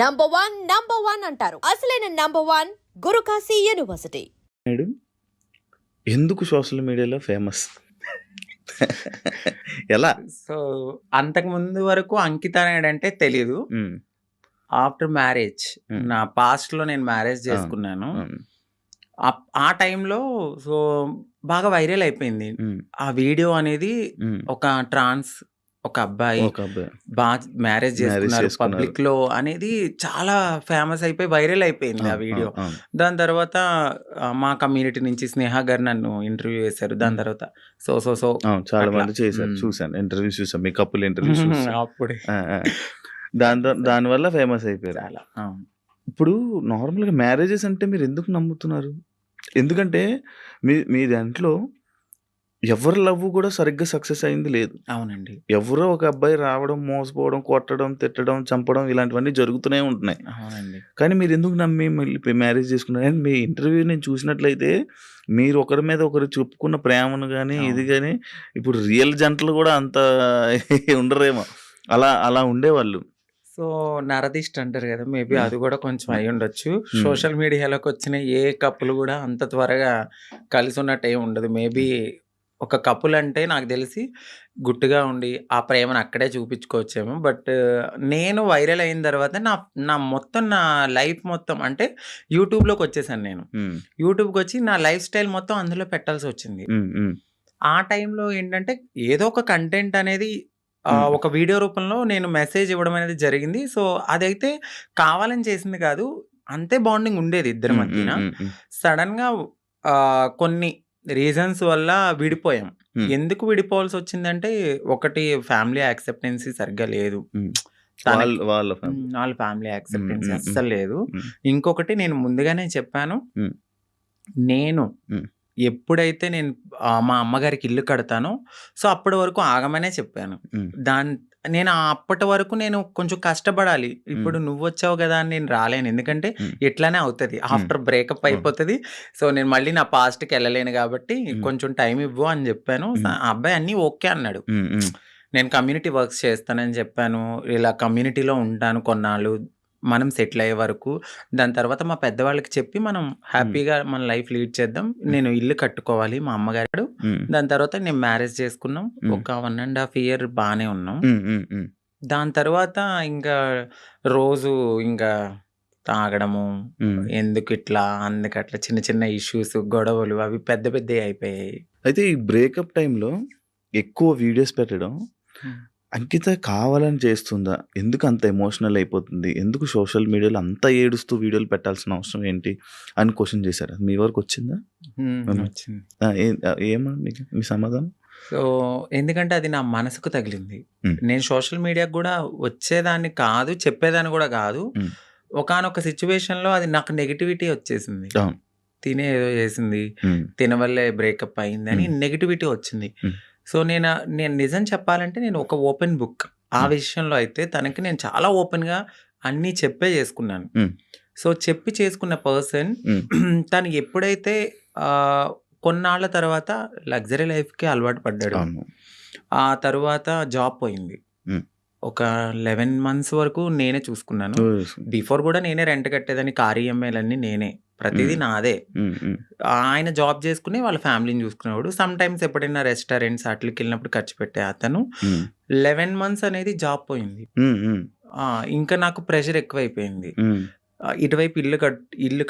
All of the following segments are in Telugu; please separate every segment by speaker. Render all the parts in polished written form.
Speaker 1: నంబర్ వన్ అంటారు. అసలైన number one Gurukashi university.
Speaker 2: Naidu ఎందుకు సోషల్ మీడియాలో ఫేమస్? ఎలా?
Speaker 3: సో అంతకు ముందు వరకు అంకిత నాయుడు అంటే తెలీదు. ఆఫ్టర్ మ్యారేజ్ నా పాస్ట్ లో నేను మ్యారేజ్ చేసుకున్నాను. ఆ టైంలో సో బాగా వైరల్ అయిపోయింది ఆ వీడియో అనేది. ఒక ట్రాన్స్ ఒక అబ్బాయి బాగా మ్యారేజ్ చేసుకున్నారు పబ్లిక్ లో అనేది చాలా ఫేమస్ అయిపోయి వైరల్ అయిపోయింది ఆ వీడియో. దాని తర్వాత మా కమ్యూనిటీ నుంచి స్నేహ గారు నన్ను ఇంటర్వ్యూ చేశారు. దాని తర్వాత సో సో సో
Speaker 2: చాలా మంది చేశారు, చూసాను ఇంటర్వ్యూ, చూసాను మీ కపుల్ ఇంటర్వ్యూ
Speaker 3: అప్పుడే
Speaker 2: దానివల్ల ఫేమస్ అయిపోయారు.
Speaker 3: చాలా
Speaker 2: ఇప్పుడు నార్మల్గా మ్యారేజెస్ అంటే మీరు ఎందుకు నమ్ముతున్నారు? ఎందుకంటే మీ దాంట్లో ఎవరి లవ్ కూడా సరిగ్గా సక్సెస్ అయింది లేదు.
Speaker 3: అవునండి.
Speaker 2: ఎవరో ఒక అబ్బాయి రావడం, మోసపోవడం, కొట్టడం, తిట్టడం, చంపడం ఇలాంటివన్నీ జరుగుతూనే ఉంటున్నాయి.
Speaker 3: అవునండి.
Speaker 2: కానీ మీరు ఎందుకు నమ్మి మళ్ళీ మ్యారేజ్ చేసుకున్నారు? అండ్ మీ ఇంటర్వ్యూ నేను చూసినట్లయితే మీరు ఒకరి మీద ఒకరు చెప్పుకున్న ప్రేమను కానీ ఇది కానీ ఇప్పుడు రియల్ జంటలు కూడా అంత ఉండరేమో, అలా ఉండేవాళ్ళు.
Speaker 3: సో నరదిష్ట అంటారు కదా, మేబీ అది కూడా కొంచెం అయి ఉండొచ్చు. సోషల్ మీడియాలోకి వచ్చిన ఏ కప్పులు కూడా అంత త్వరగా కలిసి ఉన్నట్టు ఏమి ఉండదు. మేబీ ఒక కపుల్ అంటే నాకు తెలిసి గుట్టుగా ఉండి ఆ ప్రేమను అక్కడే చూపించుకోవచ్చేమో. బట్ నేను వైరల్ అయిన తర్వాత నా లైఫ్ మొత్తం అంటే యూట్యూబ్లోకి వచ్చేసాను. నేను యూట్యూబ్కి వచ్చి నా లైఫ్ స్టైల్ మొత్తం అందులో పెట్టాల్సి వచ్చింది. ఆ టైంలో ఏంటంటే ఏదో ఒక కంటెంట్ అనేది ఒక వీడియో రూపంలో నేను మెసేజ్ ఇవ్వడం అనేది జరిగింది. సో అదైతే కావాలని చేసింది కాదు, అంతే బాండింగ్ ఉండేది ఇద్దరి మధ్యన. సడన్గా కొన్ని రీజన్స్ వల్ల విడిపోయాం. ఎందుకు విడిపోవాల్సి వచ్చిందంటే ఒకటి ఫ్యామిలీ యాక్సెప్టెన్సీ సరిగ్గా లేదు, వాళ్ళ ఫ్యామిలీ యాక్సెప్టెన్సీ అస్సలు లేదు. ఇంకొకటి నేను ముందుగానే చెప్పాను, నేను ఎప్పుడైతే నేను మా అమ్మగారికి ఇల్లు కడతానో సో అప్పటి వరకు ఆగమనే చెప్పాను. నేను అప్పటి వరకు నేను కొంచెం కష్టపడాలి. ఇప్పుడు నువ్వు వచ్చావు కదా అని నేను రాలేను, ఎందుకంటే ఇట్లానే అవుతుంది, ఆఫ్టర్ బ్రేకప్ అయిపోతుంది. సో నేను మళ్ళీ నా పాస్ట్కి వెళ్ళలేను కాబట్టి కొంచెం టైం ఇవ్వు అని చెప్పాను. ఆ అబ్బాయి అన్నీ ఓకే అన్నాడు. నేను కమ్యూనిటీ వర్క్స్ చేస్తానని చెప్పాను, ఇలా కమ్యూనిటీలో ఉంటాను కొన్నాళ్ళు, మనం సెటిల్ అయ్యే వరకు. దాని తర్వాత మా పెద్దవాళ్ళకి చెప్పి మనం హ్యాపీగా మన లైఫ్ లీడ్ చేద్దాం, నేను ఇల్లు కట్టుకోవాలి మా అమ్మగారు. దాని తర్వాత నేను మ్యారేజ్ చేసుకున్నాం. ఒక 1.5 year బాగానే ఉన్నాం. దాని తర్వాత ఇంకా రోజు ఇంకా తాగడము, ఎందుకు ఇట్లా అందుకట్లా చిన్న చిన్న ఇష్యూస్, గొడవలు అవి పెద్ద పెద్ద అయిపోయాయి.
Speaker 2: అయితే ఈ బ్రేకప్ టైంలో ఎక్కువ వీడియోస్ పెట్టడం అంకిత కావాలని చేస్తుందా? ఎందుకు అంత ఎమోషనల్ అయిపోతుంది? ఎందుకు సోషల్ మీడియాలో అంత ఏడుస్తూ వీడియోలు పెట్టాల్సిన అవసరం ఏంటి అని క్వశ్చన్ చేశారు. మీ వరకు వచ్చిందా? ఏమన్నా మీ సమాధానం?
Speaker 3: సో ఎందుకంటే అది నా మనసుకు తగిలింది. నేను సోషల్ మీడియాకు కూడా వచ్చేదాన్ని కాదు, చెప్పేదాన్ని కూడా కాదు. ఒకానొక సిచ్యువేషన్లో అది నాకు నెగిటివిటీ వచ్చేసింది. తినే ఏదో చేసింది, తినవల్లే బ్రేకప్ అయింది అని నెగిటివిటీ వచ్చింది. సో నేను నిజం చెప్పాలంటే నేను ఒక ఓపెన్ బుక్ ఆ విషయంలో. అయితే తనకి నేను చాలా ఓపెన్గా అన్నీ చెప్పే చేసుకున్నాను. సో చెప్పి చేసుకున్న పర్సన్ తను ఎప్పుడైతే కొన్నాళ్ళ తర్వాత లగ్జరీ లైఫ్కి అలవాటు పడ్డాడు, ఆ తర్వాత జాబ్ పోయింది. ఒక 11 months వరకు నేనే చూసుకున్నాను. బిఫోర్ కూడా నేనే రెంట్ కట్టేదాన్ని, కార్ ఈఎంఐలన్నీ నేనే, ప్రతిదీ నాదే. ఆయన జాబ్ చేసుకుని వాళ్ళ ఫ్యామిలీని చూసుకునేవాడు. సమ్ టైమ్స్ ఎప్పుడైనా రెస్టారెంట్స్ అట్లకి వెళ్ళినప్పుడు ఖర్చు పెట్టే అతను. 11 months అనేది జాబ్ పోయింది. ఇంకా నాకు ప్రెషర్ ఎక్కువైపోయింది. ఇటువైపు ఇల్లు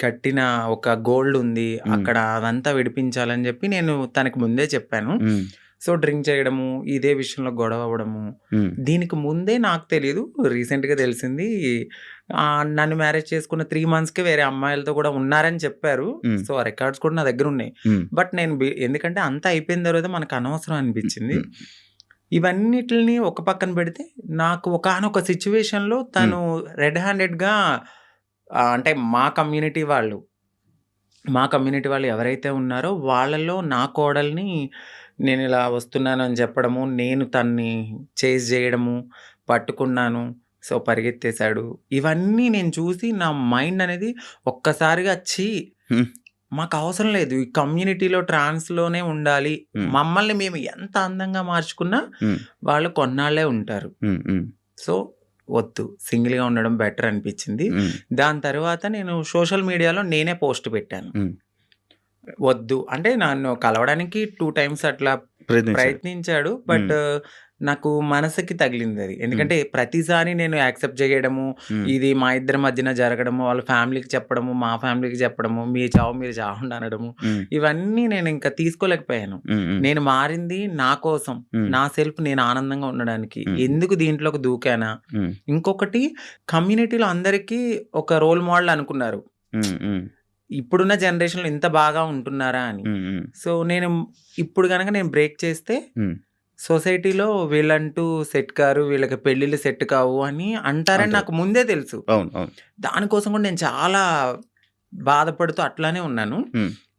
Speaker 3: కట్టిన ఒక గోల్డ్ ఉంది అక్కడ, అదంతా విడిపించాలని చెప్పి నేను తనకు ముందే చెప్పాను. సో డ్రింక్ చేయడము, ఇదే విషయంలో గొడవ అవ్వడము. దీనికి ముందే నాకు తెలియదు, రీసెంట్గా తెలిసింది. నన్ను మ్యారేజ్ చేసుకున్న 3 monthsకే వేరే అమ్మాయిలతో కూడా ఉన్నారని చెప్పారు. సో ఆ రికార్డ్స్ కూడా నా దగ్గర ఉన్నాయి. బట్ నేను ఎందుకంటే అంతా అయిపోయిన తర్వాత మనకు అనవసరం అనిపించింది. ఇవన్నిటిని ఒక పక్కన పెడితే నాకు ఒకానొక సిచ్యువేషన్లో తను రెడ్ హ్యాండెడ్గా అంటే మా కమ్యూనిటీ వాళ్ళు ఎవరైతే ఉన్నారో వాళ్ళలో నా కోడల్ని నేను ఇలా వస్తున్నాను అని చెప్పడము, నేను తన్ని చేజ్ చేయడము, పట్టుకున్నాను, సో పరిగెత్తేశాడు. ఇవన్నీ నేను చూసి నా మైండ్ అనేది ఒక్కసారిగా మాకు అవసరం లేదు, ఈ కమ్యూనిటీలో ట్రాన్స్లోనే ఉండాలి, మమ్మల్ని మేము ఎంత అందంగా మార్చుకున్నా వాళ్ళు కొన్నాళ్ళే ఉంటారు. సో వద్దు, సింగిల్గా ఉండడం బెటర్ అనిపించింది. దాని తర్వాత నేను సోషల్ మీడియాలో నేనే పోస్ట్ పెట్టాను. వద్దు అంటే నన్ను కలవడానికి 2 times అట్లా ప్రయత్నించాడు. బట్ నాకు మనసుకి తగిలింది అది. ఎందుకంటే ప్రతిసారి నేను యాక్సెప్ట్ చేయడము, ఇది మా ఇద్దరి మధ్యన జరగడము, వాళ్ళ ఫ్యామిలీకి చెప్పడము, మా ఫ్యామిలీకి చెప్పడము, మీ చావు మీరు చావండి అనడము, ఇవన్నీ నేను ఇంకా తీసుకోలేకపోయాను. నేను మారింది నా కోసం, నా సెల్ఫ్ నేను ఆనందంగా ఉండడానికి. ఎందుకు దీంట్లోకి దూకానా? ఇంకొకటి, కమ్యూనిటీలో అందరికీ ఒక రోల్ మోడల్ అనుకున్నారు, ఇప్పుడున్న జనరేషన్లో ఇంత బాగా ఉంటున్నారా అని. సో నేను ఇప్పుడు కనుక నేను బ్రేక్ చేస్తే సొసైటీలో వీళ్ళంటూ సెట్ కారు, వీళ్ళకి పెళ్ళిళ్ళు సెట్ కావు అని అంటారని నాకు ముందే తెలుసు. దానికోసం కూడా నేను చాలా బాధపడుతూ అట్లానే ఉన్నాను.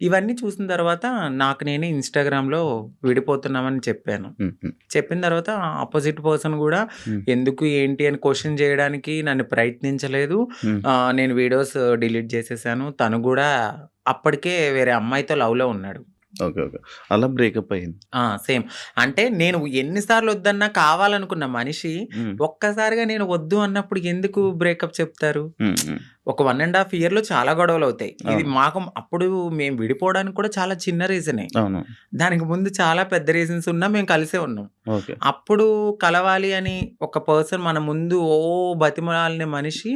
Speaker 3: ఇవన్నీ చూసిన తర్వాత నాకు నేనే ఇన్స్టాగ్రామ్లో విడిపోతున్నామని చెప్పాను. చెప్పిన తర్వాత ఆపోజిట్ పర్సన్ కూడా ఎందుకు ఏంటి అని క్వశ్చన్ చేయడానికి నన్ను ప్రయత్నించలేదు. నేను వీడియోస్ డిలీట్ చేసేసాను. తను కూడా అప్పటికే వేరే అమ్మాయితో లవ్లో ఉన్నాడు.
Speaker 2: ఓకే. ఓకే. అలా బ్రేకప్ అయింది.
Speaker 3: సేమ్. అంటే నేను ఎన్నిసార్లు వద్దన్నా కావాలనుకున్న మనిషి ఒక్కసారిగా నేను వద్దు అన్నప్పుడు ఎందుకు బ్రేకప్ చెప్తారు? ఒక 1.5 yearలో చాలా గొడవలు అవుతాయి. ఇది మాకు అప్పుడు మేము విడిపోవడానికి కూడా చాలా చిన్న రీజనే. దానికి ముందు చాలా పెద్ద రీజన్స్ ఉన్నా మేము కలిసే ఉన్నాం. అప్పుడు కలవాలి అని ఒక పర్సన్ మన ముందు బతిమలాలిన మనిషి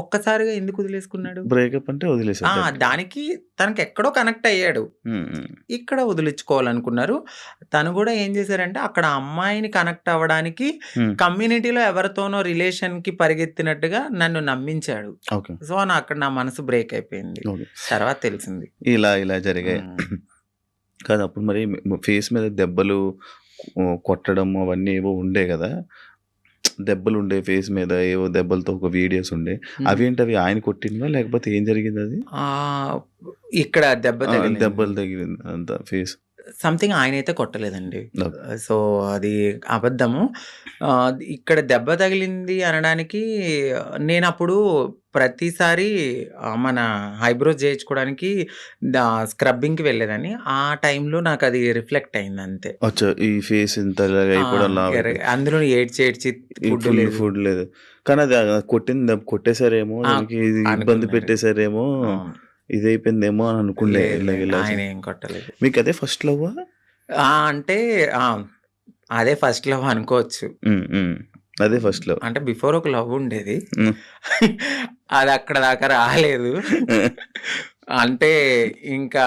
Speaker 3: ఒక్కసారిగా ఎందుకు వదిలేసుకున్నాడు?
Speaker 2: బ్రేకప్ అంటే వదిలేసాడు.
Speaker 3: దానికి తనకి ఎక్కడో కనెక్ట్ అయ్యాడు, ఇక్కడ వదిలించుకోవాలనుకున్నారు. తను కూడా ఏం చేశారంటే అక్కడ అమ్మాయిని కనెక్ట్ అవ్వడానికి కమ్యూనిటీలో ఎవరితోనో రిలేషన్ కి పరిగెత్తినట్టుగా నన్ను నమ్మించాడు. సో అక్కడ నా మనసు బ్రేక్ అయిపోయింది. తర్వాత తెలిసింది
Speaker 2: ఇలా జరిగాయి కాదు. అప్పుడు మరి ఫేస్ మీద దెబ్బలు కొట్టడం అవన్నీ ఏవో ఉండే కదా, దెబ్బలు ఉండే ఫేస్ మీద, ఏవో దెబ్బలతో ఒక వీడియోస్ ఉండే, అవేంటి అవి ఆయన కొట్టినవా లేకపోతే ఏం జరిగింది? అది
Speaker 3: ఇక్కడ దెబ్బలు
Speaker 2: తగిలింది అంత ఫేస్
Speaker 3: సంథింగ్. ఆయన అయితే కొట్టలేదండి. సో అది అబద్ధము. ఇక్కడ దెబ్బ తగిలింది అనడానికి నేను అప్పుడు ప్రతిసారి మన ఐబ్రోస్ చేయించుకోవడానికి స్క్రబ్బింగ్కి వెళ్ళేదాన్ని. ఆ టైంలో నాకు అది రిఫ్లెక్ట్ అయింది అంతే.
Speaker 2: ఈ ఫేస్ ఇంత
Speaker 3: అందులో ఏడ్చి
Speaker 2: ఫుడ్ లేదు కానీ అది కొట్టేశారేమో, ఇబ్బంది పెట్టేశారేమో, ఇదైపోయిందేమో అని అనుకుండే.
Speaker 3: ఆయన ఏం కొట్టలేదు.
Speaker 2: మీకు అదే ఫస్ట్ లవ్?
Speaker 3: అంటే అదే ఫస్ట్ లవ్ అనుకోవచ్చు.
Speaker 2: అదే ఫస్ట్ లవ్.
Speaker 3: అంటే బిఫోర్ ఒక లవ్ ఉండేది, అది అక్కడ దాకా రాలేదు. అంటే ఇంకా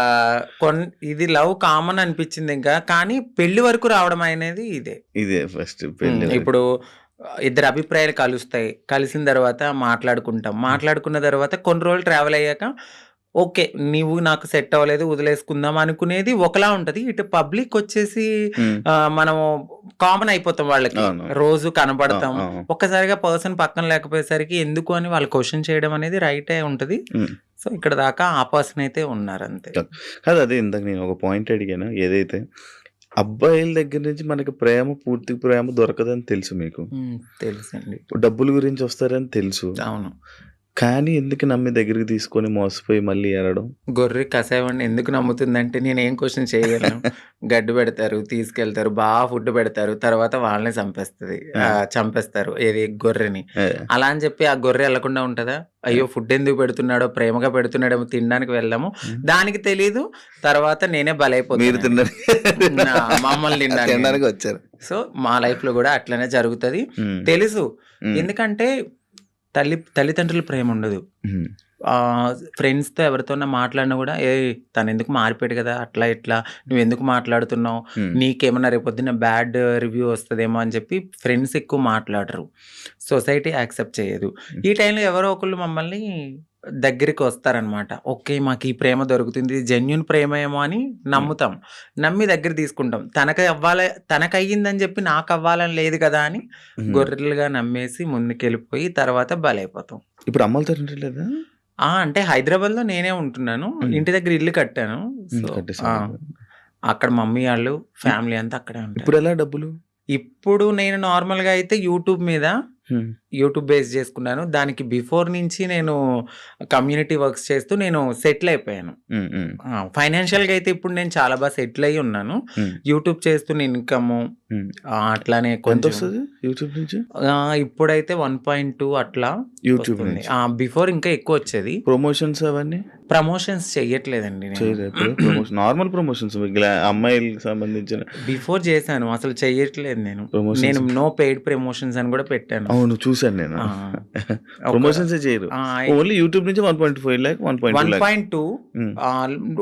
Speaker 3: ఇది లవ్ కామన్ అనిపించింది ఇంకా. కానీ పెళ్లి వరకు రావడం అనేది ఇదే
Speaker 2: ఫస్ట్ పెళ్లి.
Speaker 3: ఇప్పుడు ఇద్దరు అభిప్రాయాలు కలుస్తాయి, కలిసిన తర్వాత మాట్లాడుకున్న తర్వాత కొన్ని రోజులు ట్రావెల్ అయ్యాక ఓకే నీవు నాకు సెట్ అవ్వలేదు వదిలేసుకుందాం అనుకునేది ఒకలా ఉంటది. ఇటు పబ్లిక్ వచ్చేసి మనము కామన్ అయిపోతాం, వాళ్ళకి రోజు కనబడతాం. ఒక్కసారిగా పర్సన్ పక్కన లేకపోయేసరికి ఎందుకు అని వాళ్ళు క్వశ్చన్ చేయడం అనేది రైటే ఉంటది. సో ఇక్కడ దాకా ఆ పర్సన్ అయితే ఉన్నారు అంతే.
Speaker 2: కాదు అదే ఇందాక నేను ఒక పాయింట్ అడిగాను, ఏదైతే అబ్బాయిల దగ్గర నుంచి మనకి పూర్తి ప్రేమ దొరకదని తెలుసు, మీకు
Speaker 3: తెలుసండి.
Speaker 2: డబ్బుల గురించి వస్తారని తెలుసు.
Speaker 3: అవును.
Speaker 2: కానీ ఎందుకు నమ్మి దగ్గరికి తీసుకొని మోసపోయి మళ్ళీ ఏడడం?
Speaker 3: గొర్రె కసాయవాడిని ఎందుకు నమ్ముతుందంటే నేను ఏం క్వశ్చన్ చేయగలను. గడ్డు పెడతారు, తీసుకెళ్తారు, బాగా ఫుడ్ పెడతారు, తర్వాత వాళ్ళని చంపేస్తారు ఏది గొర్రెని. అలా అని చెప్పి ఆ గొర్రె వెళ్లకుండా ఉంటుందా? అయ్యో ఫుడ్ ఎందుకు పెడుతున్నాడో, ప్రేమగా పెడుతున్నాడేమో, తినడానికి వెళ్దాము, దానికి తెలీదు. తర్వాత నేనే బలైపోతాను, మమ్మల్ని తినడానికి
Speaker 2: వచ్చారు.
Speaker 3: సో మా లైఫ్ లో కూడా అట్లనే జరుగుతుంది తెలుసు. ఎందుకంటే తల్లిదండ్రుల ప్రేమ ఉండదు. ఫ్రెండ్స్తో ఎవరితోన్నా మాట్లాడినా కూడా తను ఎందుకు మారిపోయాడు కదా, అట్లా ఇట్లా నువ్వు ఎందుకు మాట్లాడుతున్నావు, నీకేమన్నా రేపొద్దున బ్యాడ్ రివ్యూ వస్తుందేమో అని చెప్పి ఫ్రెండ్స్ ఎక్కువ మాట్లాడరు, సొసైటీ యాక్సెప్ట్ చేయదు. ఈ టైంలో ఎవరో ఒకళ్ళు మమ్మల్ని దగ్గరికి వస్తారనమాట. ఓకే మాకు ఈ ప్రేమ దొరుకుతుంది, జెన్యున్ ప్రేమ ఏమో అని నమ్ముతాం, నమ్మి దగ్గర తీసుకుంటాం. తనకు అయ్యిందని చెప్పి నాకు అవ్వాలని లేదు కదా అని గొర్రెలుగా నమ్మేసి ముందుకెళ్ళిపోయి తర్వాత బలైపోతాం.
Speaker 2: ఇప్పుడు అమ్మలతో లేదా?
Speaker 3: అంటే హైదరాబాద్ లో నేనే ఉంటున్నాను, ఇంటి దగ్గర ఇల్లు కట్టాను. అక్కడ మమ్మీ వాళ్ళు ఫ్యామిలీ అంతా అక్కడే ఉంటారు.
Speaker 2: ఇప్పుడు ఎలా డబ్బులు?
Speaker 3: ఇప్పుడు నేను నార్మల్ గా అయితే యూట్యూబ్ మీద యూట్యూబ్ బేస్ చేసుకున్నాను. దానికి బిఫోర్ నుంచి నేను కమ్యూనిటీ వర్క్స్ చేస్తూ నేను సెటిల్ అయిపోయాను. ఫైనాన్షియల్‌గా అయితే ఇప్పుడు నేను చాలా బాగా సెటిల్ అయ్యి ఉన్నాను. యూట్యూబ్ చేస్తున్న ఇన్‌కమ్ అట్లానే కొంచెం
Speaker 2: ఎంతొస్తది యూట్యూబ్ నుంచి?
Speaker 3: ఇప్పుడైతే 1.2 అట్లా
Speaker 2: యూట్యూబ్
Speaker 3: వస్తుంది.
Speaker 2: నుంచి.
Speaker 3: బిఫోర్ ఇంకా ఎక్కువ వచ్చేది.
Speaker 2: ప్రమోషన్స్ అవన్నీ
Speaker 3: ప్రమోషన్స్ చెయ్యట్లేదండి నేను.
Speaker 2: చేయలేదు. ప్రమోషన్ నార్మల్ ప్రమోషన్స్ అమ్మాయిలకి సంబంధించిన
Speaker 3: బిఫోర్ చేశాను, అసలు చెయ్యట్లేదు నేను.
Speaker 2: ప్రమోషన్స్.
Speaker 3: నేను నో పెయిడ్ ప్రమోషన్స్ అని కూడా పెట్టాను.
Speaker 2: అవును చూసాను నేను.
Speaker 3: ఆ, ఒక-
Speaker 2: ప్రమోషన్స్ చేయరు.
Speaker 3: ఆ,
Speaker 2: ఓన్లీ యూట్యూబ్ నుంచి 1.5 lakh 1.2 lakh.
Speaker 3: 1.2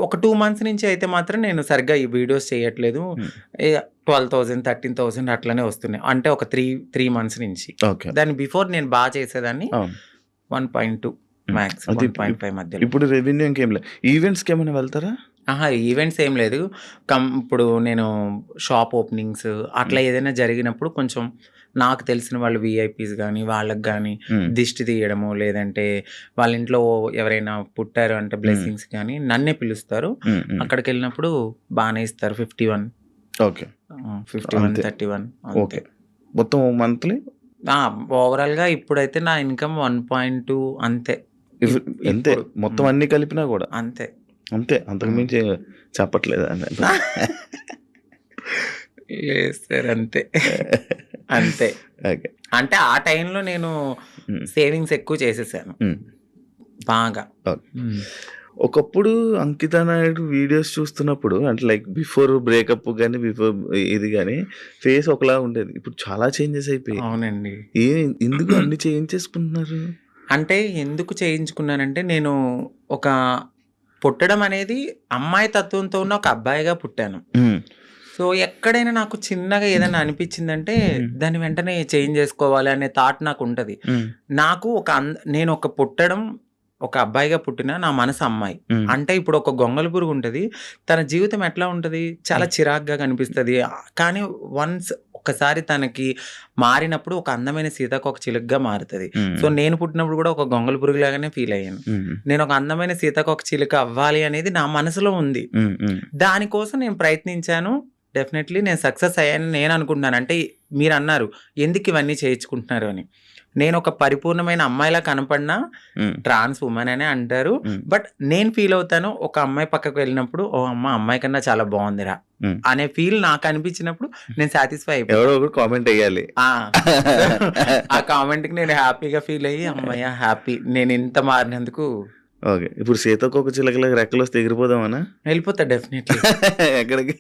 Speaker 3: ఒక 2 months నుంచి అయితే మాత్రం నేను సరిగ్గా ఈ వీడియోస్ చేయట్లేదు. 12,000 13,000 అట్లనే వస్తున్నాయి. అంటే ఒక 3 months నుంచి.
Speaker 2: ఓకే.
Speaker 3: దాని బిఫోర్ నేను బాగా చేసేదాన్ని.
Speaker 2: అవును.
Speaker 3: 1.2 మ్యాక్స్,
Speaker 2: అది
Speaker 3: 1.5 మధ్యలో.
Speaker 2: ఇప్పుడు రెవెన్యూ ఇంకేం లేదు. ఈవెంట్స్కి ఏమైనా వెళ్తారా?
Speaker 3: ఈవెంట్స్ ఏం లేదు. ఇప్పుడు నేను షాప్ ఓపెనింగ్స్ అట్లా ఏదైనా జరిగినప్పుడు కొంచెం నాకు తెలిసిన వాళ్ళు విఐపీస్ కానీ వాళ్ళకి కానీ దిష్టి తీయడము, లేదంటే వాళ్ళ ఇంట్లో ఎవరైనా పుట్టారు అంటే బ్లెస్సింగ్స్ కానీ నన్నే పిలుస్తారు. అక్కడికి వెళ్ళినప్పుడు బాగానే ఇస్తారు. 51,
Speaker 2: ఓకే
Speaker 3: 51,
Speaker 2: అంతే.
Speaker 3: 31
Speaker 2: ఓకే. మొత్తం మంత్లీ
Speaker 3: ఓవరాల్ గా ఇప్పుడైతే నా ఇన్కమ్ 1.2 అంతే.
Speaker 2: అంతే
Speaker 3: ఇప్పుడు,
Speaker 2: మొత్తం అన్ని కలిపినా కూడా
Speaker 3: అంతే.
Speaker 2: అంతే, అంతకు మించి చెప్పట్లేదు
Speaker 3: లేదు సార్, అంతే అంతే.
Speaker 2: ఓకే.
Speaker 3: అంటే ఆ టైంలో నేను సేవింగ్స్ ఎక్కువ చేసేసాను బాగా.
Speaker 2: ఒకప్పుడు అంకిత నాయుడు వీడియోస్ చూస్తున్నప్పుడు అంటే లైక్ బిఫోర్ బ్రేకప్ కానీ బిఫోర్ ఇది కానీ ఫేస్ ఒకలా ఉండేది. ఇప్పుడు చాలా చేంజెస్ అయిపోయాయి.
Speaker 3: అవునండి.
Speaker 2: ఎందుకు అన్ని చేంజ్ చేసుకుంటున్నారు?
Speaker 3: అంటే ఎందుకు చేయించుకున్నానంటే నేను ఒక పుట్టడం అనేది అమ్మాయి తత్వంతో ఉన్న ఒక అబ్బాయిగా పుట్టాను. సో ఎక్కడైనా నాకు చిన్నగా ఏదైనా అనిపించిందంటే దాన్ని వెంటనే చేంజ్ చేసుకోవాలి అనే థాట్ నాకు ఉంటది. నాకు నేను ఒక పుట్టడం ఒక అబ్బాయిగా పుట్టిన నా మనసు అమ్మాయి అంటే ఇప్పుడు ఒక గొంగళ పురుగు ఉంటది, తన జీవితం ఎట్లా ఉంటది, చాలా చిరాగ్గా కనిపిస్తుంది. కానీ వన్స్ ఒక్కసారి తనకి మారినప్పుడు ఒక అందమైన సీతాకోక చిలుకగా మారుతుంది. సో నేను పుట్టినప్పుడు కూడా ఒక గొంగళ పురుగు లాగానే ఫీల్ అయ్యాను. నేను ఒక అందమైన సీతాకోక చిలుక అవ్వాలి అనేది నా మనసులో ఉంది. దానికోసం నేను ప్రయత్నించాను. డెఫినెట్లీ నేను సక్సెస్ అయ్యాను నేను అనుకుంటున్నాను. అంటే మీరు అన్నారు ఎందుకు ఇవన్నీ చేయించుకుంటున్నారు అని. నేను ఒక పరిపూర్ణమైన అమ్మాయిలా కనపడినా ట్రాన్స్ ఉమెన్ అనే అంటారు. బట్ నేను ఫీల్ అవుతాను ఒక అమ్మాయి పక్కకు వెళ్ళినప్పుడు ఓ అమ్మాయి కన్నా చాలా బాగుందిరా అనే ఫీల్ నాకు అనిపించినప్పుడు నేను సాటిస్ఫై అయిపోయాను.
Speaker 2: కామెంట్ వేయాలి.
Speaker 3: ఆ కామెంట్ కి నేను హ్యాపీగా ఫీల్ అయ్యి అమ్మాయి హ్యాపీ నేను ఇంత మారినందుకు.
Speaker 2: ఓకే. ఇప్పుడు సీతాకోక చిలకలకు రెక్కలు వస్తే ఎగిరిపోదామనా?
Speaker 3: వెళ్ళిపోతా డెఫినెట్లీ.
Speaker 2: ఎక్కడికి?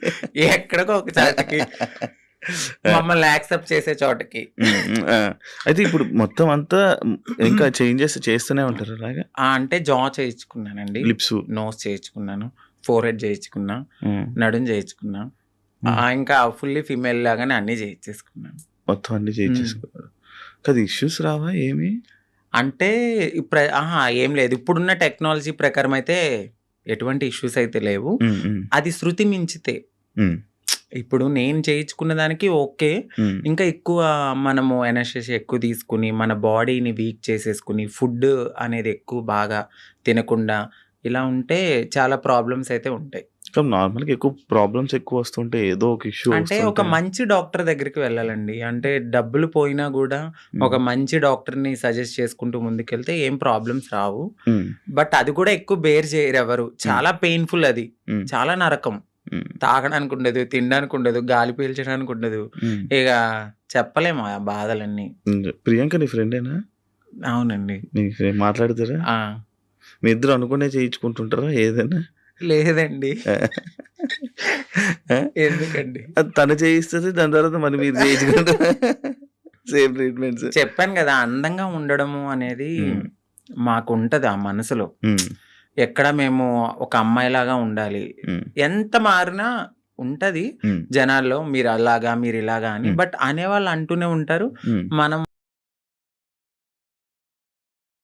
Speaker 3: ఎక్కడికో ఒక చోటకి, మమ్మల్ని యాక్సెప్ట్ చేసే చోటకి.
Speaker 2: అయితే ఇప్పుడు మొత్తం అంతా ఇంకా చేంజెస్ చేస్తూనే ఉంటారు అలాగా?
Speaker 3: అంటే జా చేయించుకున్నానండి,
Speaker 2: లిప్స్,
Speaker 3: నోస్ చేయించుకున్నాను, ఫోర్ హెడ్ చేయించుకున్నా, నడుం చేయించుకున్నా, ఇంకా ఫుల్లీ ఫీమేల్ లాగానే అన్ని చేయించేసుకున్నాను.
Speaker 2: మొత్తం అన్ని చేయించేసుకున్నారు కదా. ఇష్యూస్ రావా ఏమి?
Speaker 3: అంటే ఇప్పుడు ఏం లేదు. ఇప్పుడున్న టెక్నాలజీ ప్రకారం అయితే ఎటువంటి ఇష్యూస్ అయితే లేవు. అది శృతి మించితే ఇప్పుడు నేను చేయించుకున్న దానికి ఓకే. ఇంకా ఎక్కువ మనము ఎనర్జీ ఎక్కువ తీసుకుని మన బాడీని వీక్ చేసేసుకుని ఫుడ్ అనేది ఎక్కువ బాగా తినకుండా ఇలా ఉంటే చాలా ప్రాబ్లమ్స్ అయితే ఉంటాయి.
Speaker 2: నార్మల్గా ఎక్కువ ప్రాబ్లమ్స్ ఎక్కువ వస్తుంటే ఏదో ఒక ఇష్యూ
Speaker 3: అంటే ఒక మంచి డాక్టర్ దగ్గరికి వెళ్ళాలండి. అంటే డబ్బులు పోయినా కూడా ఒక మంచి డాక్టర్ని సజెస్ట్ చేసుకుంటూ ముందుకెళ్తే ఏం ప్రాబ్లమ్స్ రావు. బట్ అది కూడా ఎక్కువ బేర్ చేయరు ఎవరు. చాలా పెయిన్ఫుల్, అది చాలా నరకం. తాగడానికి ఉండదు, తినడానికి ఉండదు, గాలి పీల్చడానికి ఉండదు. ఇక చెప్పలేము ఆ బాధలన్నీ.
Speaker 2: ప్రియాంక నీ ఫ్రెండేనా?
Speaker 3: అవునండి.
Speaker 2: మాట్లాడతారా? మీ ఇద్దరు అనుకునే చేయించుకుంటుంటారా ఏదైనా?
Speaker 3: లేదండి. ఎందుకండి?
Speaker 2: తను చేయిస్తుంది, దాని తర్వాత మరి మీరు చేయించుకుంటారా? Same treatments.
Speaker 3: చెప్పాను కదా, అందంగా ఉండడము అనేది మాకు ఉంటది ఆ మనసులో. ఎక్కడ మేము ఒక అమ్మాయిలాగా ఉండాలి, ఎంత మారినా ఉంటది జనాల్లో మీరు అలాగా మీరు ఇలాగా అని. బట్ అనేవాళ్ళు అంటూనే ఉంటారు. మనం